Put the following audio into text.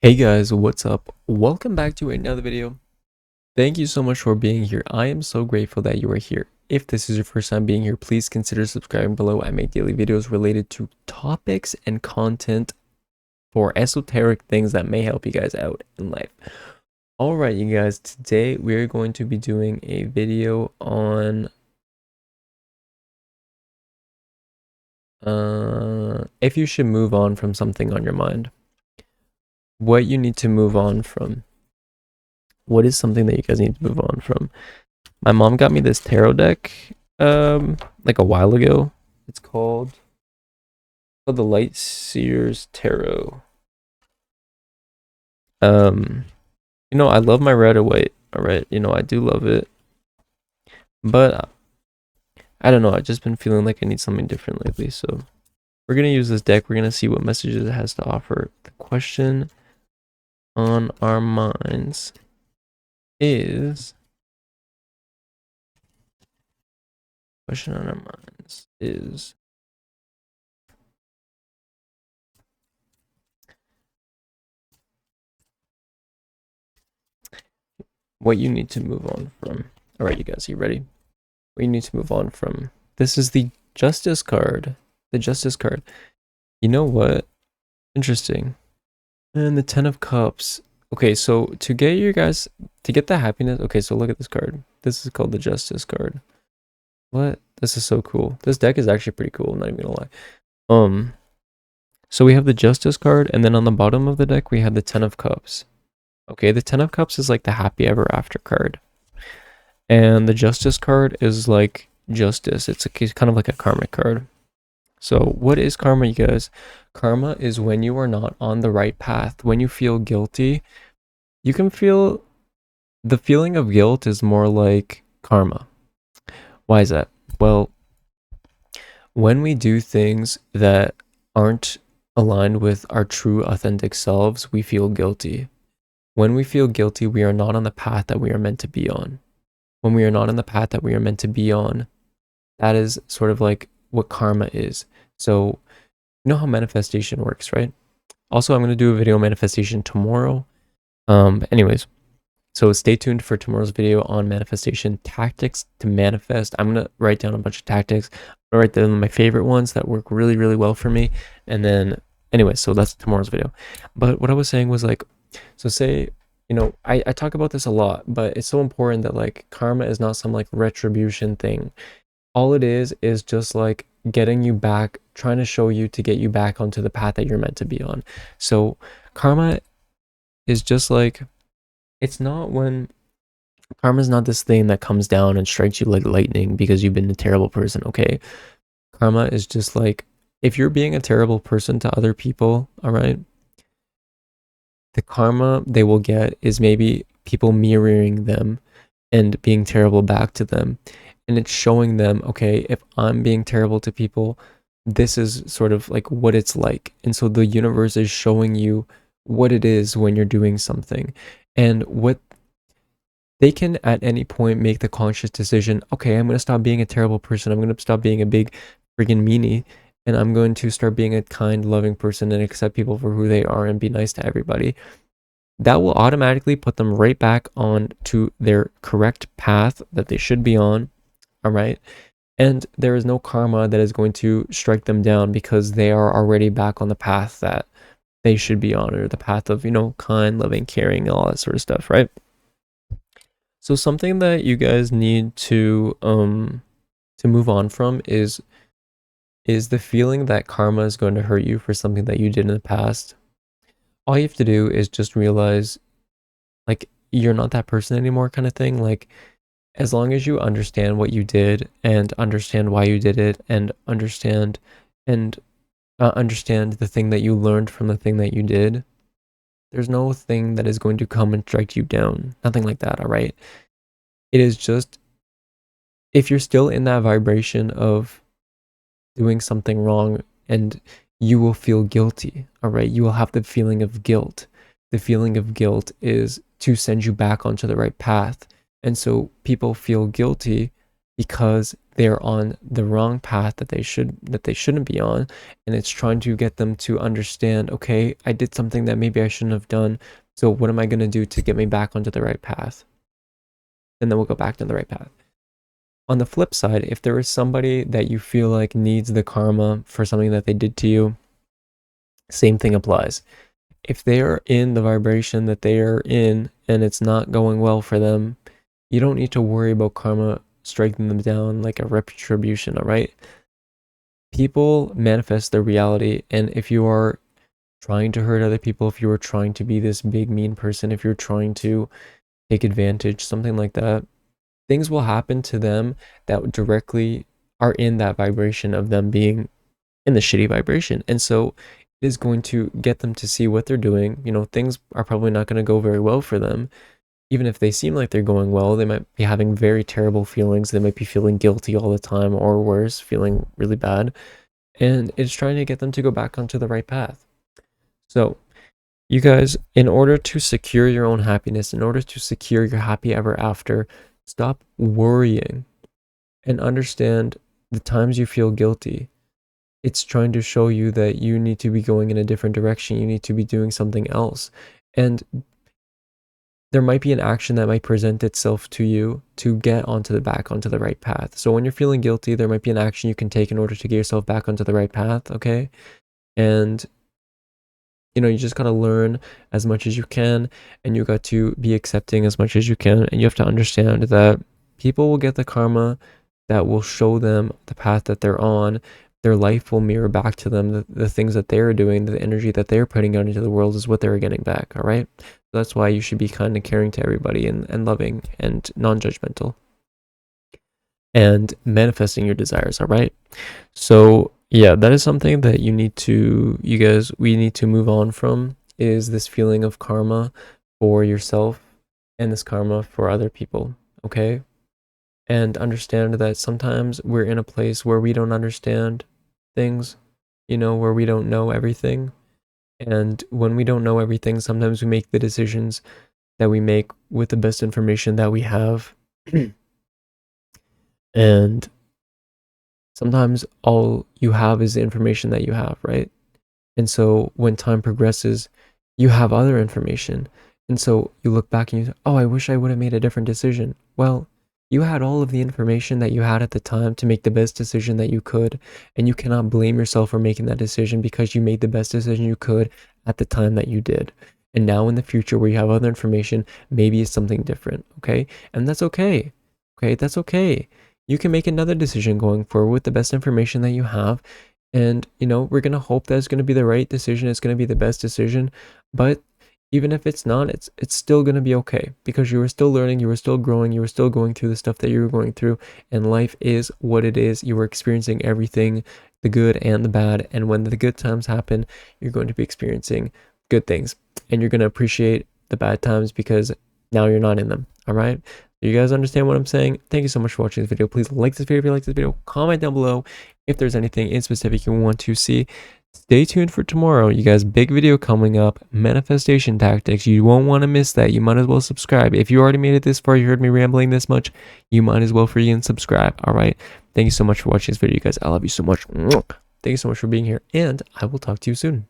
Hey guys, what's up? Welcome back to another video. Thank you so much for being here. I am so grateful that you are here. If this is your first time being here, please consider subscribing below. I make daily videos related to topics and content for esoteric things that may help you guys out in life. Alright, you guys, today we're going to be doing a video on if you should move on from something on your mind. What you need to move on from. What is something that you guys need to move on from? My mom got me this tarot deck like a while ago. It's called the Light Seers Tarot. I love my red or white, alright, I do love it. But I don't know, I've just been feeling like I need something different lately, so we're gonna use this deck. We're gonna see what messages it has to offer. The question on our minds is what you need to move on from. Alright, you guys, you ready? What you need to move on from. This is the Justice card. The Justice card. You know what? Interesting. And the Ten of Cups. Okay, so to get the happiness. Okay, so look at this card. This is called the Justice card. What? This is so cool. This deck is actually pretty cool, I'm not even gonna lie. So we have the Justice card, and then on the bottom of the deck, we have the Ten of Cups. Okay, the Ten of Cups is like the happy ever after card. And the Justice card is like justice. It's kind of like a karmic card. So what is karma, you guys? Karma is when you are not on the right path. When you feel guilty, you can feel the feeling of guilt is more like karma. Why is that? Well, when we do things that aren't aligned with our true authentic selves, we feel guilty. When we feel guilty, we are not on the path that we are meant to be on. When we are not on the path that we are meant to be on, that is sort of like what karma is. So you know how manifestation works, right? Also, I'm going to do a video on manifestation tomorrow. Anyways, so stay tuned for tomorrow's video on manifestation tactics to manifest. I'm going to write down a bunch of tactics. I'm going to write down my favorite ones that work really, really well for me. And then, anyways, so that's tomorrow's video. But what I was saying was like, so say, I talk about this a lot, but it's so important that like karma is not some like retribution thing. All it is just like getting you back, trying to show you to get you back onto the path that you're meant to be on. So karma is just like, it's not when karma is not this thing that comes down and strikes you like lightning because you've been a terrible person. Okay, karma is just like, if you're being a terrible person to other people, all right, the karma they will get is maybe people mirroring them and being terrible back to them. And it's showing them, okay, if I'm being terrible to people, this is sort of like what it's like. And so the universe is showing you what it is when you're doing something. And what they can at any point make the conscious decision, okay, I'm going to stop being a terrible person. I'm going to stop being a big friggin' meanie. And I'm going to start being a kind, loving person and accept people for who they are and be nice to everybody. That will automatically put them right back on to their correct path that they should be on. All right. And there is no karma that is going to strike them down because they are already back on the path that they should be on, or the path of, kind, loving, caring, all that sort of stuff, right? So something that you guys need to move on from is the feeling that karma is going to hurt you for something that you did in the past. All you have to do is just realize like you're not that person anymore, kind of thing. Like, as long as you understand what you did and understand why you did it and understand the thing that you learned from the thing that you did, there's no thing that is going to come and strike you down. Nothing like that, all right? It is just, if you're still in that vibration of doing something wrong, and you will feel guilty, all right? You will have the feeling of guilt. The feeling of guilt is to send you back onto the right path. And so people feel guilty because they are on the wrong path that they shouldn't be on, and it's trying to get them to understand, okay, I did something that maybe I shouldn't have done, so what am I going to do to get me back onto the right path? And then we'll go back to the right path. On the flip side, if there is somebody that you feel like needs the karma for something that they did to you, same thing applies. If they are in the vibration that they are in and it's not going well for them, you don't need to worry about karma striking them down like a retribution, all right? People manifest their reality, and if you are trying to hurt other people, if you are trying to be this big mean person, if you're trying to take advantage, something like that, things will happen to them that directly are in that vibration of them being in the shitty vibration. And so it is going to get them to see what they're doing. You know, things are probably not going to go very well for them. Even if they seem like they're going well, they might be having very terrible feelings. They might be feeling guilty all the time, or worse, feeling really bad. And it's trying to get them to go back onto the right path. So, you guys, in order to secure your own happiness, in order to secure your happy ever after, stop worrying and understand the times you feel guilty. It's trying to show you that you need to be going in a different direction. You need to be doing something else. And there might be an action that might present itself to you to get onto the right path. So when you're feeling guilty, there might be an action you can take in order to get yourself back onto the right path, okay? And you know, you just got to learn as much as you can, and you got to be accepting as much as you can, and you have to understand that people will get the karma that will show them the path that they're on. Their life will mirror back to them the things that they're doing, the energy that they're putting out into the world is what they're getting back, all right? So that's why you should be kind and caring to everybody, and loving and non-judgmental and manifesting your desires, all right? So yeah, that is something that we need to move on from, is this feeling of karma for yourself and this karma for other people, okay? And understand that sometimes we're in a place where we don't understand things, you know, where we don't know everything. And when we don't know everything, sometimes we make the decisions that we make with the best information that we have. And sometimes all you have is the information that you have, right? And so when time progresses, you have other information. And so you look back and you say, oh, I wish I would have made a different decision. Well, you had all of the information that you had at the time to make the best decision that you could. And you cannot blame yourself for making that decision, because you made the best decision you could at the time that you did. And now in the future where you have other information, maybe it's something different, okay? And that's okay, okay? That's okay. You can make another decision going forward with the best information that you have. And, you know, we're going to hope that it's going to be the right decision. It's going to be the best decision. But even if it's not, it's still going to be okay, because you were still learning, you were still growing, you were still going through the stuff that you were going through. And life is what it is. You were experiencing everything, the good and the bad. And when the good times happen, you're going to be experiencing good things. And you're going to appreciate the bad times because now you're not in them. All right? You guys understand what I'm saying? Thank you so much for watching this video. Please like this video if you like this video. Comment down below if there's anything in specific you want to see. Stay tuned for tomorrow. You guys, big video coming up. Manifestation tactics. You won't want to miss that. You might as well subscribe. If you already made it this far, you heard me rambling this much, you might as well freaking subscribe. All right? Thank you so much for watching this video, you guys. I love you so much. Thank you so much for being here, and I will talk to you soon.